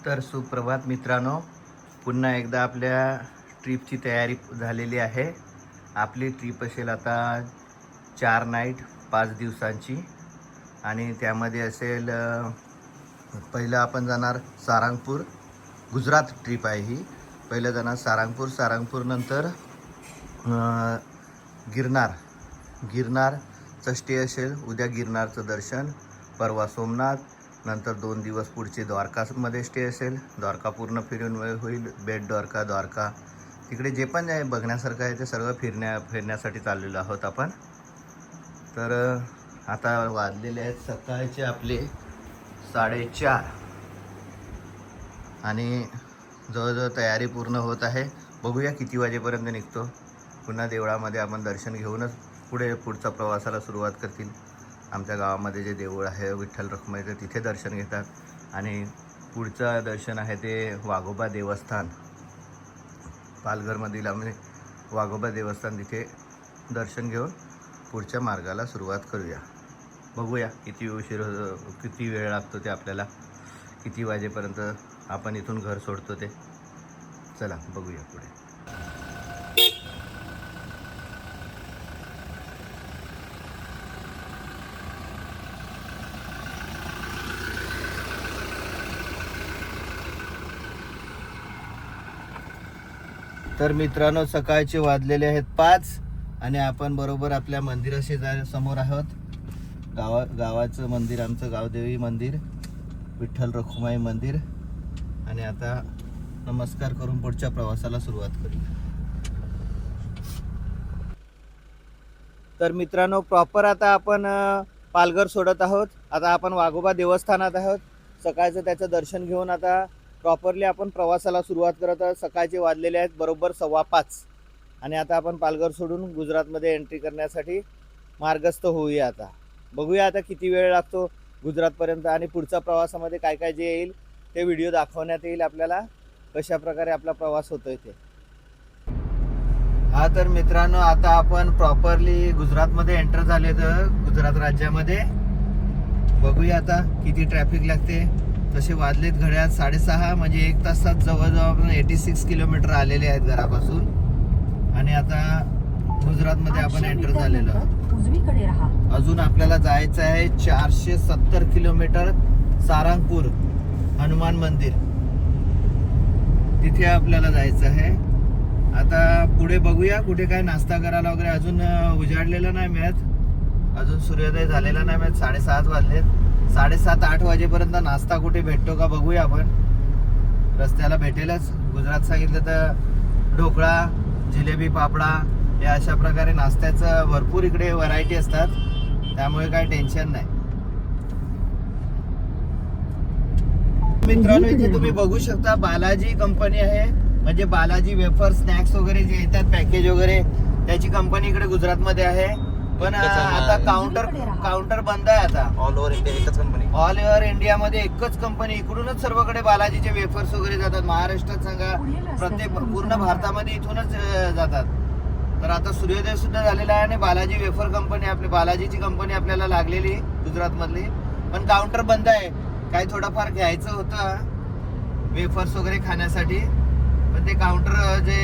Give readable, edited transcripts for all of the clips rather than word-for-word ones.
तर सुप्रभात मित्रांनो, पुन्हा एकदा आपल्या ट्रिपची तयारी झालेली आहे। आपली ट्रिप असेल आता 4 नाईट 5 दिवसांची आणि त्यामध्ये असेल पहिलं आपण जाणार सारंगपूर, गुजरात ट्रिप आहे ही। पहिलं जाणार सारंगपूर नंतर गिरनारचं स्टे असेल। उद्या गिरनारचं दर्शन, परवा सोमनाथ, नंतर 2 दिवस पुढचे द्वारकामध्ये स्टे असेल। द्वारका पूर्ण फिरून होईल, बेट द्वारका तिकडे जे पण आहे बघण्यासारखं आहे ते सर्व फिरण्यासाठी चाललेलो आहोत आपण। तर आता वाजलेले आहेत सकाळचे आपले 4:30 आणि जवळजवळ तयारी पूर्ण होत आहे। बघूया किती वाजेपर्यंत निघतो। पुन्हा देवळामध्ये आपण दर्शन घेऊनच पुढचा प्रवासाला सुरुवात करतील। आमच्या गावामध्ये जे देऊळ आहे विठ्ठल रखुमाईचं, तिथे दर्शन घेतात आणि पुढचं दर्शन आहे ते वाघोबा देवस्थान, पालघरमधील आम्ही वाघोबा देवस्थान, तिथे दर्शन घेऊन पुढच्या मार्गाला सुरुवात करूया। बघूया किती वेळ लागतो ते आपल्याला, किती वाजेपर्यंत आपण इथून घर सोडतो ते। चला बघूया पुढे। तर मित्रांनो, सकाळचे वाजलेले आहेत 5 आणि आपण बरोबर आपल्या मंदिराशी समोर आहोत। गावाचं मंदिर, आमचं गावदेवी मंदिर, विठ्ठल रखुमाई मंदिर। आणि आता नमस्कार करून पुढच्या प्रवासाला सुरुवात करू। तर मित्रांनो, प्रॉपर आता आपण पालघर सोडत आहोत। आता आपण वाघोबा देवस्थानात आहोत। सकाळचं त्याचं दर्शन घेऊन आता प्रॉपरली आपण प्रवासाला सुरुवात करत आहोत। सकाळचे वाजलेले आहेत बरोबर 5:15 आणि आता आपण पालघर सोडून गुजरातमध्ये एंट्री करण्यासाठी मार्गस्थ होऊया। आता बघूया आता किती वेळ लागतो गुजरातपर्यंत आणि पुढच्या प्रवासामध्ये काय काय जे येईल ते व्हिडिओ दाखवण्यात येईल आपल्याला, कशा प्रकारे आपला प्रवास होतोय ते। हा तर मित्रांनो, आता आपण प्रॉपरली गुजरातमध्ये एंटर झाले। तर गुजरात राज्यामध्ये बघूया आता किती ट्रॅफिक लागते। तसे वाजलेत घड्याळ 6:30, म्हणजे 1 तासात जवळजवळ आपण 86 किलोमीटर आलेले आहेत घरापासून आणि आता गुजरातमध्ये आपण एंटर झालेलो आहोत। उजवीकडे राहा। अजून आपल्याला जायचं आहे 470 किलोमीटर सारंगपूर हनुमान मंदिर, तिथे आपल्याला जायचं आहे। आता पुढे बघूया कुठे काय नाश्ता करायला वगैरे, अजून उजाडलेलं नाही मिळत, अजून सूर्योदय झालेला नाही मिळत। 7:30 वाजलेत, 7:30-8 वाजेपर्यंत नाश्ता कुठे भेटतो का बघूया आपण। रस्त्याला भेटेलच। गुजरात सांगितलं तर ढोकळा, जिलेबी, पापडा या अशा प्रकारे नाश्त्याचं भरपूर इकडे व्हरायटी असतात, त्यामुळे काय टेन्शन नाही। मित्रांनो, इथे तुम्ही बघू शकता बालाजी कंपनी आहे, म्हणजे बालाजी वेफर स्नॅक्स वगैरे जे येतात पॅकेज वगैरे, त्याची कंपनी इकडे गुजरातमध्ये आहे। पण आता काउंटर बंद आहे आता। ऑल ओव्हर इंडिया एकच कंपनी, ऑल ओव्हर इंडियामध्ये एकच कंपनी। इकडूनच सर्वकडे बालाजीचे वेफर्स वगैरे जातात। महाराष्ट्रात सांगा, प्रत्येक पूर्ण भारतामध्ये इथूनच जातात। तर आता सूर्योदय सुद्धा झालेला आहे आणि बालाजी वेफर कंपनी, आपली बालाजीची कंपनी आपल्याला लागलेली गुजरातमधली, पण काउंटर बंद आहे। काही थोडंफार घ्यायचं होतं वेफर्स वगैरे खाण्यासाठी, पण ते काउंटर जे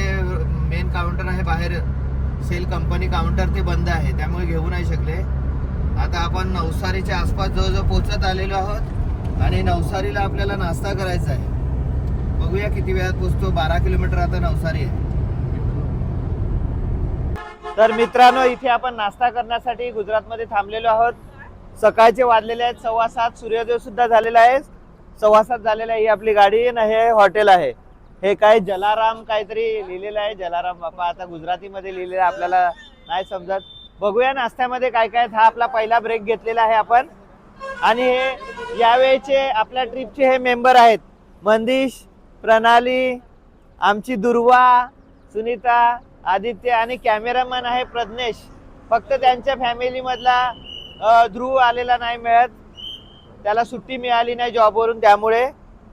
मेन काउंटर आहे बाहेर, सेल कंपनी काउंटर, ते बंद आहे, त्यामुळे घेऊ नाही शकले। आता आपण नवसारीच्या आसपास जवळजवळ पोहोचत आलेलो आहोत आणि नवसारीला आपल्याला नाश्ता करायचा आहे। बघूया किती वेळात पोहोचतो। 12 किलोमीटर आता नवसारी आहे। तर मित्रांनो, इथे आपण नाश्ता करण्यासाठी गुजरातमध्ये थांबलेलो आहोत। सकाळचे वाजलेले आहेत 7:15, सूर्योदय सुद्धा झालेला आहे, 7:15 झालेला आहे। ही आपली गाडी आणि हे हॉटेल आहे। हे काय जलाराम काहीतरी लिहिलेलं आहे, जलाराम बापा, आता गुजरातीमध्ये लिहिलेलं आहे, आपल्याला नाही समजत। बघूया नाश्त्यामध्ये काय काय। हा आपला पहिला ब्रेक घेतलेला आहे आपण आणि हे यावेळेचे आपल्या ट्रिपचे हे मेंबर आहेत, मंदिश, प्रणाली, आमची दुर्वा, सुनीता, आदित्य आणि कॅमेरामॅन आहे प्रज्ञेश। फक्त त्यांच्या फॅमिली मधला ध्रुव आलेला नाही मिळत, त्याला सुट्टी मिळाली नाही जॉबवरून, त्यामुळे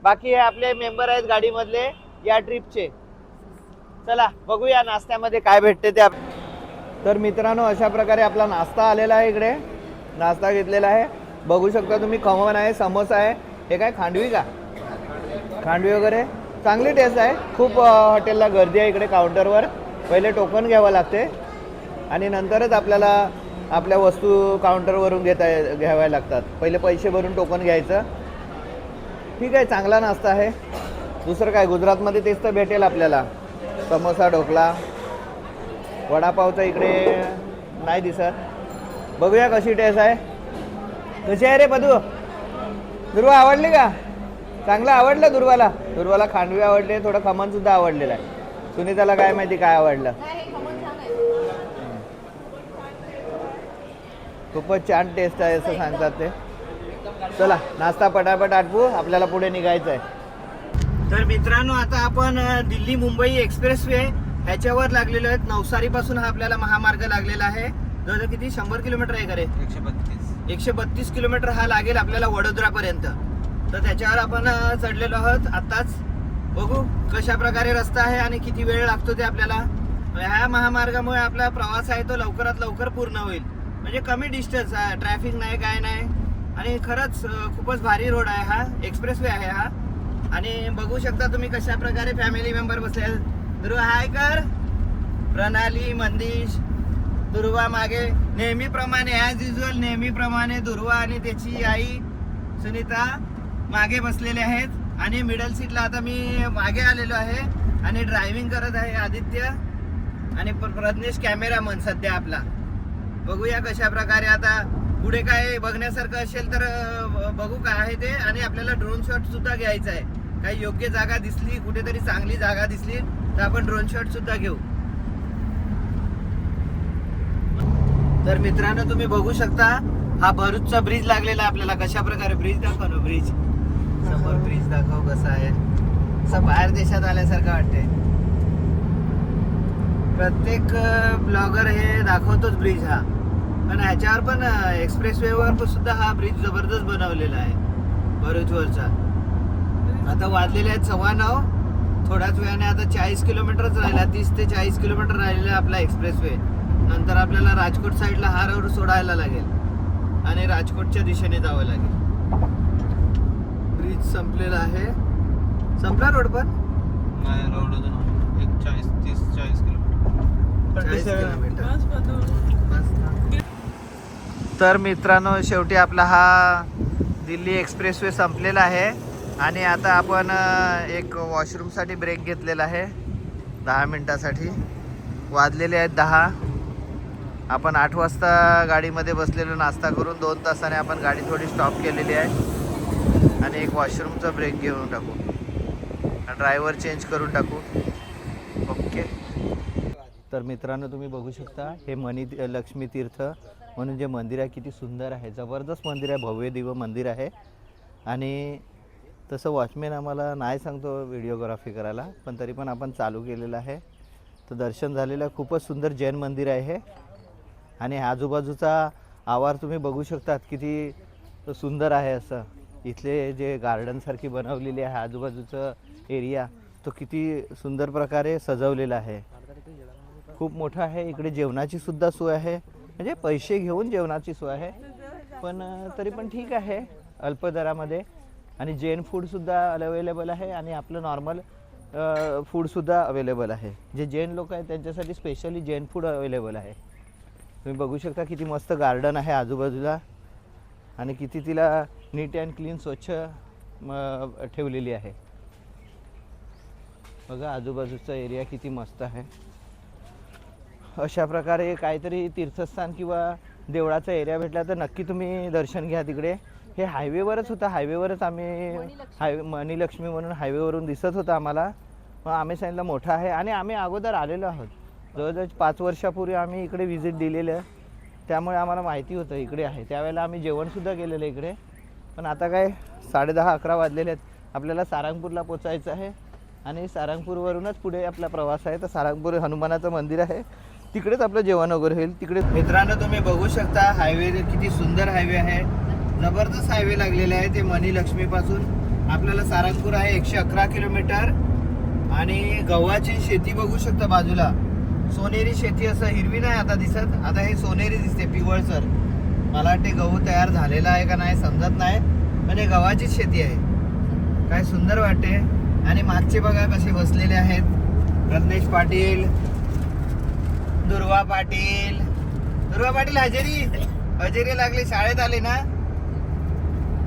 बाकी हे आपले मेंबर आहेत गाडीमधले या ट्रिपचे। चला बघूया नाश्त्यामध्ये काय भेटते ते। तर मित्रांनो, अशा प्रकारे आपला नाश्ता आलेला आहे। इकडे नाश्ता घेतलेला आहे, बघू शकता तुम्ही। खमण आहे, समोसा आहे, हे काय खांडवी का खांडवी वगैरे चांगली टेस्ट आहे. खूप हॉटेलला गर्दी आहे इकडे काउंटरवर. पहिले टोकन घ्यावं लागते आणि नंतरच आपल्याला आपल्या वस्तू काउंटरवरून घ्याव्या लागतात. पहिले पैसे भरून टोकन घ्यायचं. ठीक आहे, चांगला नाश्ता आहे. दुसरं काय गुजरातमध्ये तेच तर भेटेल आपल्याला. समोसा, ढोकळा, वडापावचं इकडे नाही दिसत. बघूया कशी टेस्ट आहे. कशी आहे रे बधू? दुर्वा आवडली का? चांगलं आवडलं दुर्वाला. दुर्वाला खांडवी आवडले, थोडं खमणसुद्धा आवडलेलं आहे. सुनीताला काय माहिती काय आवडलं. खूपच छान टेस्ट आहे असं सांगतात ते. चला नाश्ता पटापट आटवू, आपल्याला पुढे निघायचं आहे. तर मित्रांनो, आता आपण दिल्ली मुंबई एक्सप्रेस वे ह्याच्यावर लागलेलो आहेत. नवसारीपासून हा आपल्याला महामार्ग लागलेला आहे. जवळ किती 100 किलोमीटर आहे का रे? 132 किलोमीटर हा लागेल आपल्याला वडोदरापर्यंत. तर त्याच्यावर आपण चढलेलो आहोत आत्ताच. बघू कशा प्रकारे रस्ता आहे आणि किती वेळ लागतो ते आपल्याला. ह्या महामार्गामुळे आपला प्रवास आहे तो लवकरात लवकर पूर्ण होईल. म्हणजे कमी डिस्टन्स आहे, ट्रॅफिक नाही, काय नाही. आणि खरंच खूपच भारी रोड आहे हा. एक्सप्रेस वे आहे हा. आणि बघू शकता तुम्ही कशा प्रकारे फॅमिली मेंबर बसले. ध्रुव हाय कर. प्रणाली, मंदिश, दुर्वा मागे नेहमीप्रमाणे ॲज युजल नेहमीप्रमाणे दुर्वा आणि त्याची आई सुनीता मागे बसलेले आहेत. आणि मिडल सीटला आता मी मागे आलेलो आहे आणि ड्रायव्हिंग करत आहे आदित्य आणि प्रज्ञेश कॅमेरामन सध्या आपला. बघूया कशा प्रकारे आता पुढे काय बघण्यासारखं असेल तर बघू काय आहे ते. आणि आपल्याला ड्रोन शॉट सुद्धा घ्यायचा आहे. काही योग्य जागा दिसली, कुठेतरी चांगली जागा दिसली तर आपण ड्रोन शॉट सुद्धा घेऊ. तर मित्रांनो, तुम्ही बघू शकता हा भरूचचा ब्रिज लागलेला आपल्याला. कशा प्रकारे ब्रिज दाखव ना. ब्रिज समोर ब्रिज दाखव कसा आहे. असं बाहेर देशात आल्यासारखं वाटते. प्रत्येक ब्लॉगर हे दाखवतोच ब्रिज हा. पण ह्याच्यावर पण एक्सप्रेस वेवर सुद्धा हा ब्रिज जबरदस्त बनवलेला आहे भरूचवरचा. आता वाजलेले आहेत 9:15. थोड्याच वेळाने आता 40 किलोमीटरच राहिला. 30 ते 40 किलोमीटर राहिलेला आपला एक्सप्रेस वे. नंतर आपल्याला राजकोट साईडला हा रोड सोडायला लागेल आणि राजकोटच्या दिशेने जावं लागेल. ब्रिज संपलेला आहे. संपला रोड पण नाही, रोड अजून 30-40 किलोमीटर. तर मित्रांनो, शेवटी आपला हा दिल्ली एक्सप्रेस वे संपलेला आहे. आणि आता आपण एक वॉशरूमसाठी ब्रेक घेतलेला आहे 10 मिनिटासाठी. वाजलेले आहेत 10. आपण 8 वाजता गाडीमध्ये बसलेलो नाश्ता करून. 2 तासाने आपण गाडी थोडी स्टॉप केलेली आहे आणि एक वॉशरूमचा ब्रेक घेऊन टाकू. ड्रायव्हर चेंज करून टाकू. ओके. तर मित्रांनो, तुम्ही बघू शकता हे मनी लक्ष्मी तीर्थ म्हणून जे मंदिर आहे किती सुंदर आहे. जबरदस्त मंदिर आहे. भव्य दिव्य मंदिर आहे. आणि तसं वॉचमॅन आम्हाला नाही सांगतो व्हिडिओग्राफी करायला, पण तरी पण आपण चालू केलेलं आहे. तर दर्शन झालेलं आहे. खूपच सुंदर जैन मंदिर आहे हे. आणि आजूबाजूचा आवार तुम्ही बघू शकतात किती सुंदर आहे. असं इथले जे गार्डनसारखी बनवलेली आहे आजूबाजूचं एरिया, तो किती सुंदर प्रकारे सजवलेला आहे. खूप मोठा आहे. इकडे जेवणाची सुद्धा सोय आहे. म्हणजे पैसे घेऊन जेवणाची सोय आहे, पण तरी पण ठीक आहे अल्प दरामध्ये. आणि जैन फूडसुद्धा अवेलेबल आहे आणि आपलं नॉर्मल फूडसुद्धा अवेलेबल आहे. जे जैन लोक आहेत त्यांच्यासाठी स्पेशली जैन फूड अवेलेबल आहे. तुम्ही बघू शकता किती मस्त गार्डन आहे आजूबाजूला आणि किती तिला नीट अँड क्लीन स्वच्छ ठेवलेली आहे. बघा आजूबाजूचा एरिया किती मस्त आहे. अशा प्रकारे काहीतरी तीर्थस्थान किंवा देवळाचा एरिया भेटला तर नक्की तुम्ही दर्शन घ्या तिकडे. हे हायवेवरच होतं. हायवेवरच आम्ही मनी लक्ष्मी म्हणून हायवेवरून दिसत होतं आम्हाला. मग आम्ही सांगितलं मोठा आहे आणि आम्ही अगोदर आलेलो आहोत. जवळजवळ 5 वर्षापूर्वी आम्ही इकडे व्हिजिट दिलेलं आहे, त्यामुळे आम्हाला माहिती होतं इकडे आहे. त्यावेळेला आम्ही जेवणसुद्धा केलेलं इकडे. पण आता काय 10:30-11 वाजलेले आहेत. आपल्याला सारंगपूरला पोचायचं आहे आणि सारंगपूरवरूनच पुढे आपला प्रवास आहे. तर सारंगपूर हनुमानाचं मंदिर आहे, तिकडेच आपलं जेवण वगैरे होईल. तिकडे मित्रांनो तुम्ही बघू शकता हायवे किती सुंदर हायवे आहे. जबरदस्त हायवे लागलेले आहे. ते मनी लक्ष्मीपासून आपल्याला सारंगपूर आहे 111 किलोमीटर. आणि गव्हाची शेती बघू शकता बाजूला. सोनेरी शेती, असं हिरवी नाही आता दिसत, आता हे सोनेरी दिसते पिवळसर. मला वाटते गहू तयार झालेला आहे का नाही समजत नाही, पण हे गव्हाचीच शेती आहे. काय सुंदर वाटते. आणि मागचे बघा कसे बसलेले आहेत. रत्नेश पाटील, दुर्वा पाटील हजेरी लागली. शाळेत आले ना.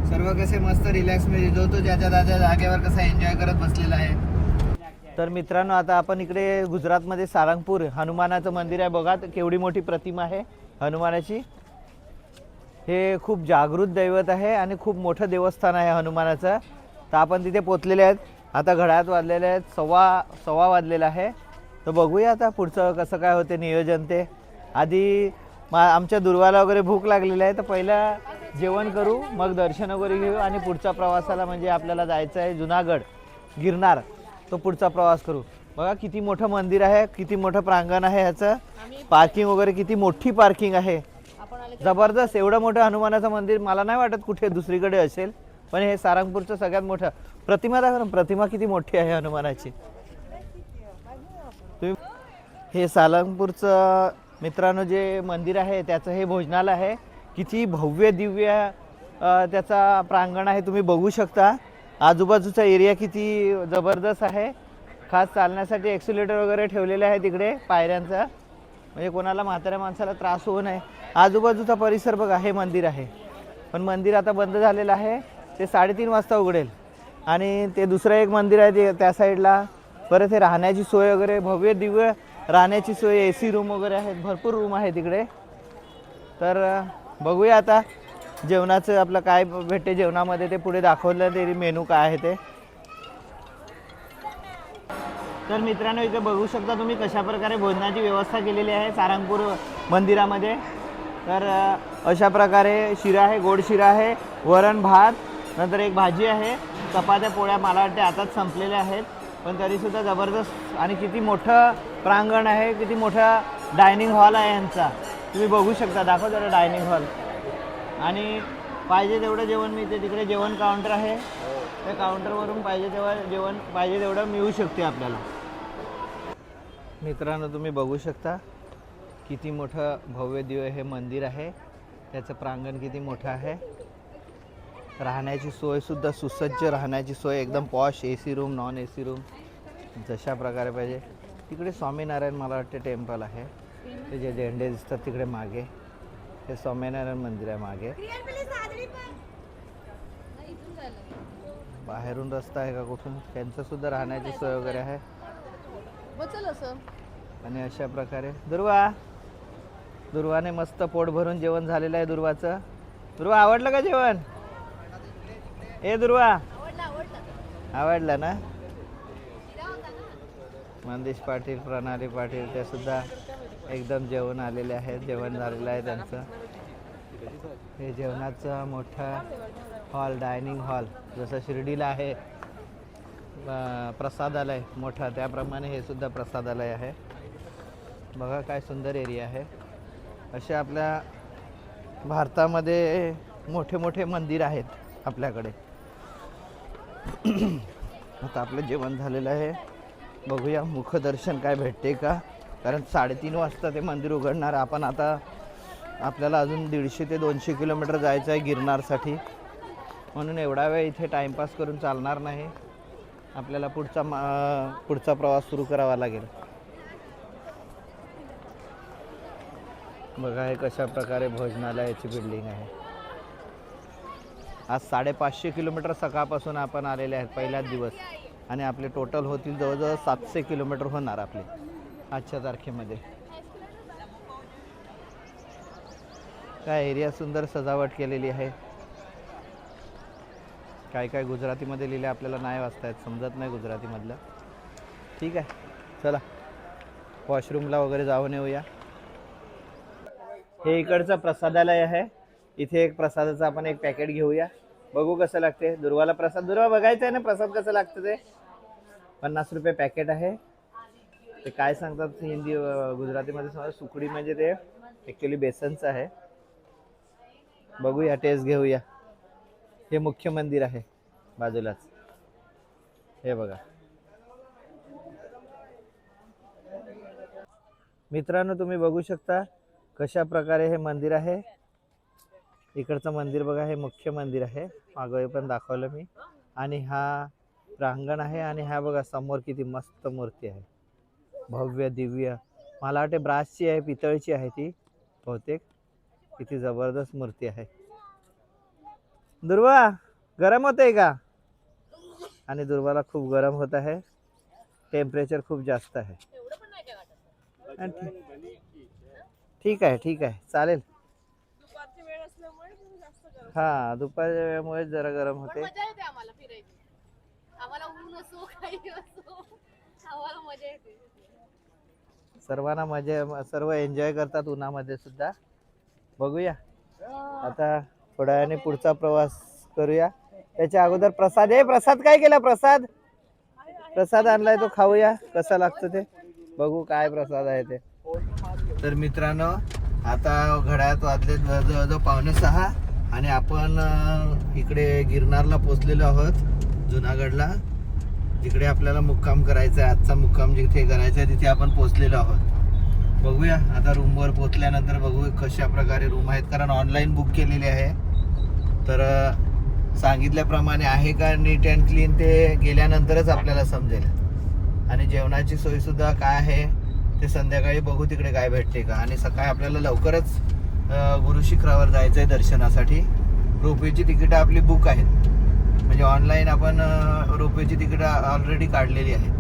सर्व कसे मस्त रिलॅक्स मध्ये जो तो ज्याच्या त्याच्या जागेवर कसा एन्जॉय करत बसलेला आहे. तर मित्रांनो, आता आपण इकडे गुजरातमध्ये सारंगपूर हनुमानाचं मंदिर आहे. बघा केवढी मोठी प्रतिमा आहे हनुमानाची. हे खूप जागृत दैवत आहे आणि खूप मोठं देवस्थान आहे हनुमानाचं. तर आपण तिथे पोचलेले आहेत. आता घड्याळात वाजलेले आहेत सव्वा वाजलेला आहे. तर बघूया आता पुढचं कसं काय होते नियोजन ते. आधी आमच्या दुर्वाला वगैरे भूक लागलेली आहे. तर पहिलं जेवण करू, मग दर्शन वगैरे घेऊ आणि पुढच्या प्रवासाला म्हणजे आपल्याला जायचं आहे जुनागड गिरनार. तो पुढचा प्रवास करू. बघा किती मोठं मंदिर आहे, किती मोठं प्रांगण आहे. ह्याचं पार्किंग वगैरे किती मोठी पार्किंग आहे. जबरदस्त. एवढं मोठं हनुमानाचं मंदिर मला नाही वाटत कुठे दुसरीकडे असेल. पण हे सारंगपूरचं सगळ्यात मोठं. प्रतिमा दाखवा, प्रतिमा किती मोठी आहे हनुमानाची. हे सारंगपूरचं मित्रांनो जे मंदिर आहे त्याचं हे भोजनालय आहे. किती भव्य दिव्य त्याचा प्रांगण आहे. तुम्ही बघू शकता. आजूबाजूचा एरिया किती जबरदस्त आहे. खास चालण्यासाठी एक्सिलेटर वगैरे ठेवलेले आहे तिकडे पायऱ्यांचा, म्हणजे कोणाला म्हाताऱ्या माणसाला त्रास होऊ नये. आजूबाजूचा परिसर बघा. हे मंदिर आहे, पण मंदिर आता बंद झालेलं आहे. ते 3:30 वाजता उघडेल. आणि ते दुसरं एक मंदिर आहे ते त्या साईडला. परत हे राहण्याची सोय वगैरे भव्य दिव्य राहण्याची सोय, AC रूम वगैरे आहेत. भरपूर रूम आहे तिकडे. तर बघूया आता जेवणाचं आपलं काय भेटते जेवणामध्ये ते पुढे दाखवलं तरी मेनू काय आहे ते. तर मित्रांनो इथे बघू शकता तुम्ही कशा प्रकारे भोजनाची व्यवस्था केलेली आहे सारंगपूर मंदिरामध्ये. तर अशा प्रकारे शिरा आहे, गोड शिरा आहे, वरण भात, नंतर एक भाजी आहे, चपात्या पोळ्या मला वाटते आताच संपलेल्या आहेत. पण तरीसुद्धा जबरदस्त. आणि किती मोठं प्रांगण आहे, किती मोठा डायनिंग हॉल आहे यांचा. तुम्ही बघू शकता. दाखव जरा डायनिंग हॉल. आणि पाहिजे तेवढं जेवण मिळते तिकडे. जेवण काउंटर आहे. त्या काउंटरवरून पाहिजे तेव्हा जेवण पाहिजे तेवढं मिळू शकते आपल्याला. मित्रांनो तुम्ही बघू शकता किती मोठं भव्य दिव्य हे मंदिर आहे. त्याचं प्रांगण किती मोठं आहे. राहण्याची सोयसुद्धा सुसज्ज राहण्याची सोय, एकदम posh. AC room, non AC room जशा प्रकारे पाहिजे. तिकडे स्वामीनारायण मला वाटते टेम्पल आहे. ते जे झेंडे दिसतात तिकडे मागे हे स्वामीनारायण मंदिर आहे मागे. बाहेरून रस्ता आहे का कुठून, त्यांचं सुद्धा राहण्याची सोय वगैरे आहे. आणि अशा प्रकारे दुर्वाने मस्त पोट भरून जेवण झालेलं आहे दुर्वाचं. दुर्वा आवडलं का जेवण? दुर्वा आवडलं ना. मंदेश पाटील, प्रणाली पाटील ते सुद्धा एकदम जेवण आलेले आहेत. जेवण झालेलं आहे त्यांचं. हे जेवणाचं मोठा हॉल, डायनिंग हॉल. जसं शिर्डीला आहे प्रसादालय मोठा, त्याप्रमाणे हे सुद्धा प्रसादालय आहे. बघा काय सुंदर एरिया आहे. असे आपल्या भारतामध्ये मोठे मोठे मंदिर आहेत आपल्याकडे. आता आपलं जेवण झालेलं आहे. बघूया मुखदर्शन काय भेटते का, कारण 3:30 वाजता ते मंदिर उघडणार. आपण आता आपल्याला अजून 150 ते 200 किलोमीटर जायचं आहे गिरनारसाठी. म्हणून एवढा वेळ इथे टाईमपास करून चालणार नाही. आपल्याला पुढचा प्रवास सुरू करावा लागेल. बघा हे कशा प्रकारे भोजनालयाची बिल्डिंग आहे. आज 550 किलोमीटर सकाळपासून आपण आलेले आहेत पहिलाच दिवस. आणि आपले टोटल होतील जवळजवळ 700 किलोमीटर होणार आपले आजच्या तारखेमध्ये. काय एरिया सुंदर सजावट केलेली आहे. काय काय गुजरातीमध्ये लिहिले आपल्याला नाही वाचता येत, समजत नाही गुजरातीमधलं. ठीक आहे चला वॉशरूमला वगैरे जाऊन येऊया. हे इकडचं प्रसादालय आहे. इथे एक प्रसादाचं आपण एक पॅकेट घेऊया, बघू कसं लागते. दुर्वाला प्रसाद, दुर्वा बघायचं आहे ना प्रसाद कसं लागतं ते. 50 रुपये पॅकेट आहे. ते काय सांगतात हिंदी गुजरातीमध्ये समजा सुकडी म्हणजे ते ॲक्च्युली बेसनचं आहे. बघूया टेस्ट घेऊया. हे मुख्य मंदिर आहे बाजूलाच. हे बघा मित्रांनो तुम्ही बघू शकता कशा प्रकारे हे मंदिर आहे. इकडचं मंदिर बघा, हे मुख्य मंदिर आहे. मागे पण दाखवलं मी. आणि हा प्रांगण आहे आणि हा बघा समोर किती मस्त मूर्ती आहे, भव्य दिव्य. मला वाटते ब्रासची आहे, पितळची आहे ती बहुतेक. किती जबरदस्त मूर्ती आहे. दुर्वा गरम होते का? आणि दुर्वाला खूप गरम होत आहे, टेम्परेचर खूप जास्त आहे. आणि ठीक आहे ठीक आहे चालेल. हा दुपारच्या वेळेमुळे जरा गरम होते. सर्वांना मजा, सर्व एन्जॉय करतात उन्हामध्ये सुद्धा. बघूया आता थोड्या वेळाने पुढचा प्रवास करूया. त्याच्या अगोदर प्रसाद आहे. प्रसाद काय केला? प्रसाद प्रसाद आणलाय तो खाऊया, कसा लागतो ते बघू. काय प्रसाद आहे ते. तर मित्रांनो आता घड्याळात वाजले जवळजवळ 5:45 आणि आपण इकडे गिरनारला पोहोचलेलो आहोत, जुनागडला, जिकडे आपल्याला मुक्काम करायचा आहे. आजचा मुक्काम जिथे करायचा आहे तिथे आपण पोहोचलेलो आहोत. बघूया आता रूमवर पोहोचल्यानंतर बघू कशा प्रकारे रूम आहेत, कारण ऑनलाईन बुक केलेली आहे. तर सांगितल्याप्रमाणे आहे का नीट अँड क्लीन ते गेल्यानंतरच आपल्याला समजेल. आणि जेवणाची सोयीसुद्धा काय आहे ते संध्याकाळी बघू तिकडे काय भेटते का. आणि सकाळी आपल्याला लवकरच गुरु शिखरावर जायचं आहे दर्शनासाठी. रोपवेची तिकीटं आपली बुक आहेत, म्हणजे ऑनलाईन आपण रोपवेची तिकीटं ऑलरेडी काढलेली आहेत.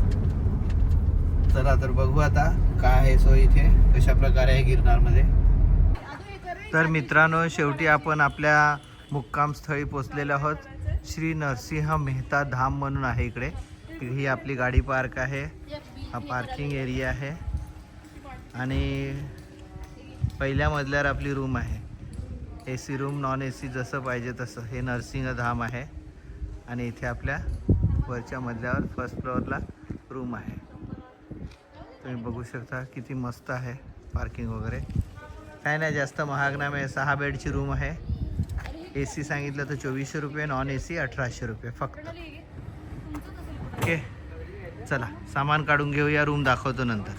चला तर बघू आता काय आहे सोय इथे, कशा प्रकारे आहे गिरनारमध्ये. तर मित्रांनो शेवटी आपण आपल्या मुक्कामस्थळी पोचलेलो आहोत. श्री नरसिंह मेहता धाम म्हणून आहे इकडे. ही आपली गाडी पार्क आहे, हा पार्किंग एरिया आहे. आणि पहिल्या मजल्यावर आपली रूम आहे, AC रूम, नॉन AC जसं पाहिजे तसं. हे नरसिंह धाम आहे आणि इथे आपल्या वरच्या मजल्यावर फर्स्ट फ्लोअरला रूम आहे. तुम्ही बघू शकता किती मस्त आहे पार्किंग वगैरे. काय नाही जास्त महाग नाही, 6 बेडची रूम आहे. AC सांगितलं तर 2400 रुपये, नॉन AC 1800 रुपये फक्त. ओके चला सामान काढून घेऊया, रूम दाखवतो नंतर.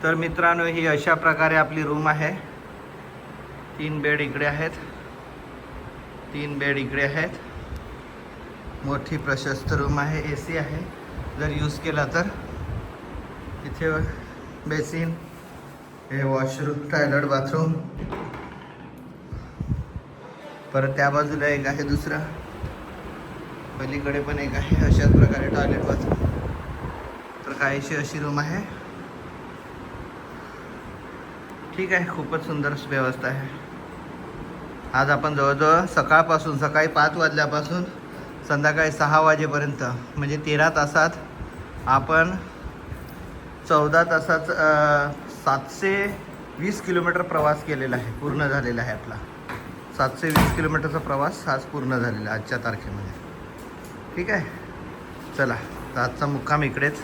तर मित्रांनो ही अशा प्रकारे आपली रूम आहे. 3 बेड इकडे आहेत, 3 बेड इकडे आहेत. मोठी प्रशस्त रूम आहे, AC आहे. जर यूज केला तर इथे बेसिन, हे वॉशरूम, टॉयलेट, बाथरूम. परत त्या बाजूला एक आहे दुसरा, पलीकडे पण एक आहे. अशाच प्रकारे टॉयलेट, बाथरूम. तर काहीशी अशी रूम आहे. ठीक आहे, खूपच सुंदर व्यवस्था आहे. आज आपण जवळजवळ सकाळपासून, सकाळी 5 वाजल्यापासून संध्याकाळी 6 वाजेपर्यंत, म्हणजे 13 तासात आपण 14 तासात 720 किलोमीटर प्रवास केलेला आहे, पूर्ण झालेला आहे आपला. 720 किलोमीटरचा प्रवास आज पूर्ण झालेला आजच्या तारखेमध्ये. ठीक आहे चला तर आजचा मुक्काम इकडेच.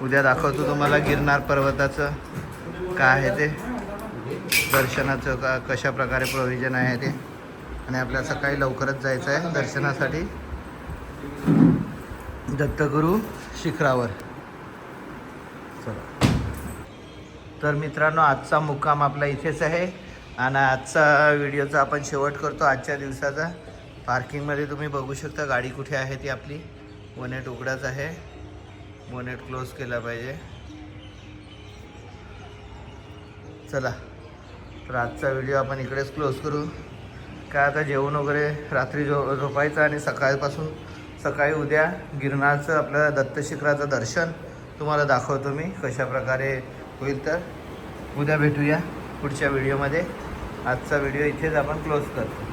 उद्या दाखवतो तुम्हाला गिरनार पर्वताचं काय आहे ते, दर्शनाचं का कशा प्रकारे प्रोव्हिजन आहे ते. आणि आपल्याला सकाळी लवकरच जायचं आहे दर्शनासाठी दत्तगुरू शिखरावर. चला तर मित्रांनो आजचा मुक्काम आपला इथेच आहे आणि आजचा व्हिडिओचा आपण शेवट करतो आजच्या दिवसाचा. पार्किंगमध्ये तुम्ही बघू शकता गाडी कुठे आहे ती आपली. बोनेट उघडाच आहे, बोनेट क्लोज केला पाहिजे. चला तर आजचा व्हिडिओ आपण इकडेच क्लोज करू. काय आता जेवण वगैरे रात्री झोपायचं आणि सकाळी उद्या गिरनारचं आपल्या दत्तशिखराचं दर्शन तुम्हाला दाखवतो मी कशा प्रकारे होईल. तर उद्या भेटूया पुढच्या व्हिडिओमध्ये. आजचा व्हिडिओ इथेच आपण क्लोज करतो.